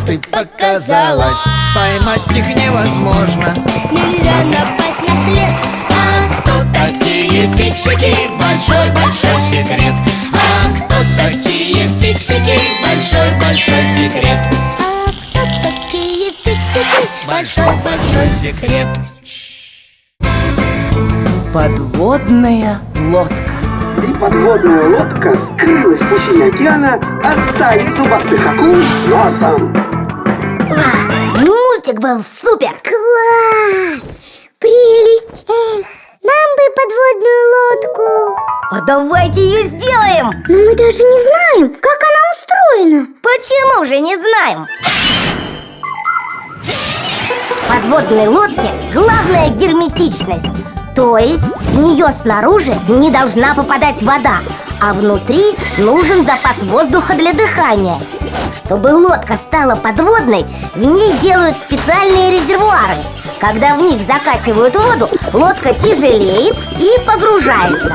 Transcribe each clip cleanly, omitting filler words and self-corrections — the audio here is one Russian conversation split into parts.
ты показалась. Поймать их невозможно, нельзя напасть на след. А кто такие фиксики? Большой-большой секрет. А кто такие фиксики? Большой-большой секрет. А кто такие фиксики? Большой-большой секрет. Подводная лодка. И подводная лодка скрылась в пучине океана, оставив зубастых акул с носом. Мультик был супер! Класс! Прелесть! Эх, нам бы подводную лодку. А давайте ее сделаем! Но мы даже не знаем, как она устроена. Почему же не знаем? В подводной лодке главная герметичность. То есть в нее снаружи не должна попадать вода, а внутри нужен запас воздуха для дыхания. Чтобы лодка стала подводной, в ней делают специальные резервуары. Когда в них закачивают воду, лодка тяжелеет и погружается.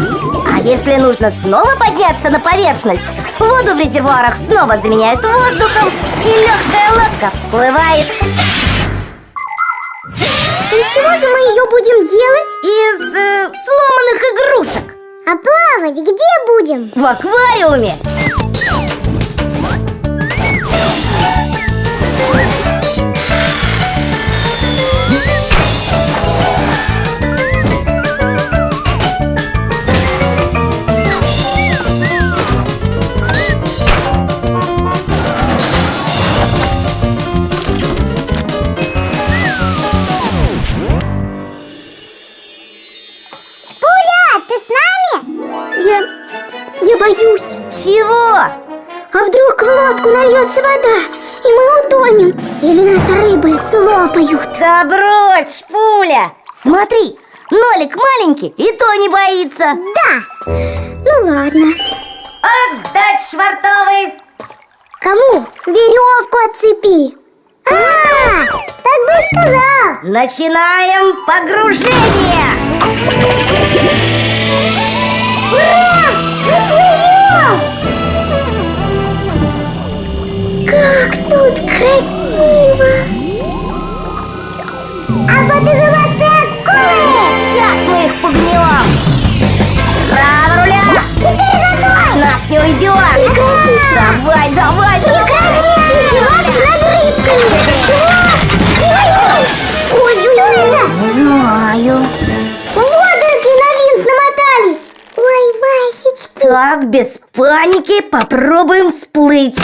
А если нужно снова подняться на поверхность, воду в резервуарах снова заменяют воздухом, и легкая лодка всплывает. Из чего же мы ее будем делать? Из сломанных игрушек. А плавать где будем? В аквариуме. Я боюсь. Чего? А вдруг в лодку нальется вода, и мы утонем? Или нас рыбы слопают? Да брось, Шпуля! Смотри, нолик маленький и то не боится. Да, ну ладно. Отдать швартовый. Кому? Веревку отцепи. Так бы и сказал. Начинаем погружение. Ура! Мы плывем! Как тут красиво! А вот и зубастые акулы! Сейчас мы их пугнем. Право руля! Теперь за мной! От нас не уйдешь! Прекратите! Давай, давай! Прекратите издеваться над рыбками! Ой, что это? Не знаю. Водоросли на винт намотались! Ой, Васечки! Так, без паники попробуем всплыть.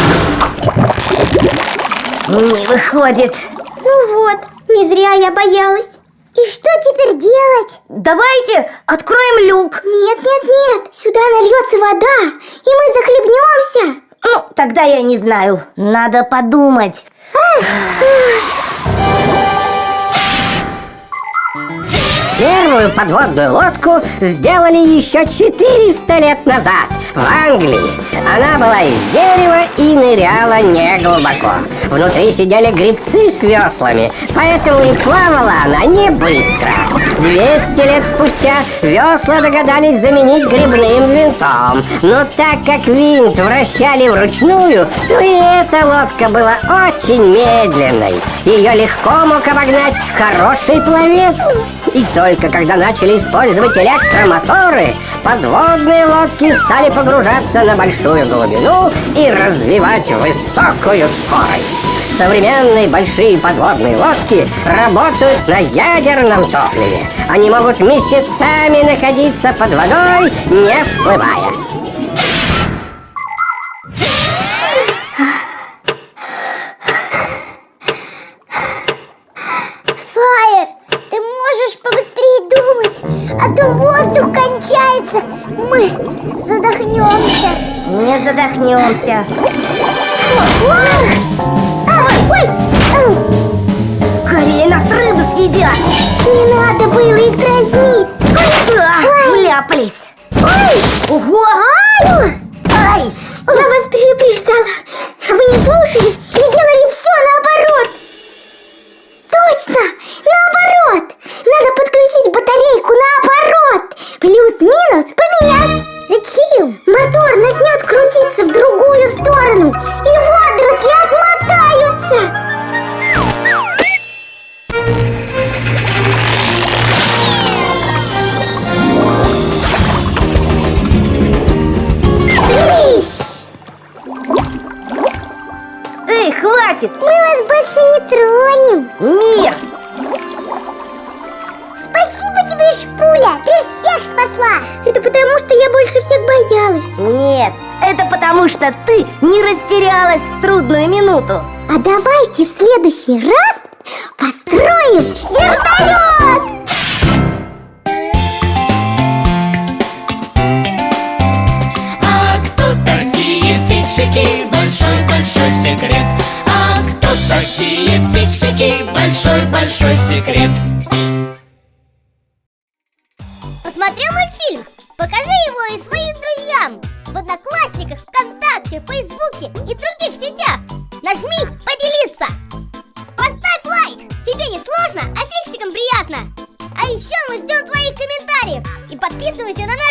Не выходит. Ну вот, не зря я боялась. И что теперь делать? Давайте откроем люк. Нет, сюда нальется вода, и мы захлебнемся. Ну, тогда я не знаю. Надо подумать. Первую подводную лодку сделали еще 400 лет назад в Англии. Она была из дерева и ныряла неглубоко. Внутри сидели гребцы с веслами, поэтому и плавала она не быстро. 200 лет спустя весла догадались заменить гребным винтом. Но так как винт вращали вручную, то и эта лодка была очень медленной. Ее легко мог обогнать хороший пловец. И только когда начали использовать электромоторы, подводные лодки стали погружаться на большую глубину и развивать высокую скорость. Современные большие подводные лодки работают на ядерном топливе. Они могут месяцами находиться под водой, не всплывая. А то воздух кончается, мы задохнемся. Не задохнемся. Скорее нас рыбы съедят. Не надо было их дразнить. Вляпались. Ого! Ай! Я вас предупреждала. Вы не слушали и делали все наоборот. Точно! Наоборот! Надо подключить батарейку наоборот! Плюс-минус поменять! Зачем? Мотор начнет крутиться в другую сторону, и водоросли отмотаются! Ой, хватит! Мы вас больше не тронем. Нет! Спасибо тебе, Шпуля, ты всех спасла. Это потому, что я больше всех боялась. Нет, это потому, что ты не растерялась в трудную минуту. А давайте в следующий раз построим вертолет! А кто такие фиксики? Большой-большой секрет. А кто такие фиксики? Большой-большой секрет. Посмотрел мультфильм? Покажи его и своим друзьям в Одноклассниках, ВКонтакте, Фейсбуке и других сетях. Нажми «Поделиться». Поставь лайк. Тебе не сложно, а фиксикам приятно. А еще мы ждем твоих комментариев. И подписывайся на наш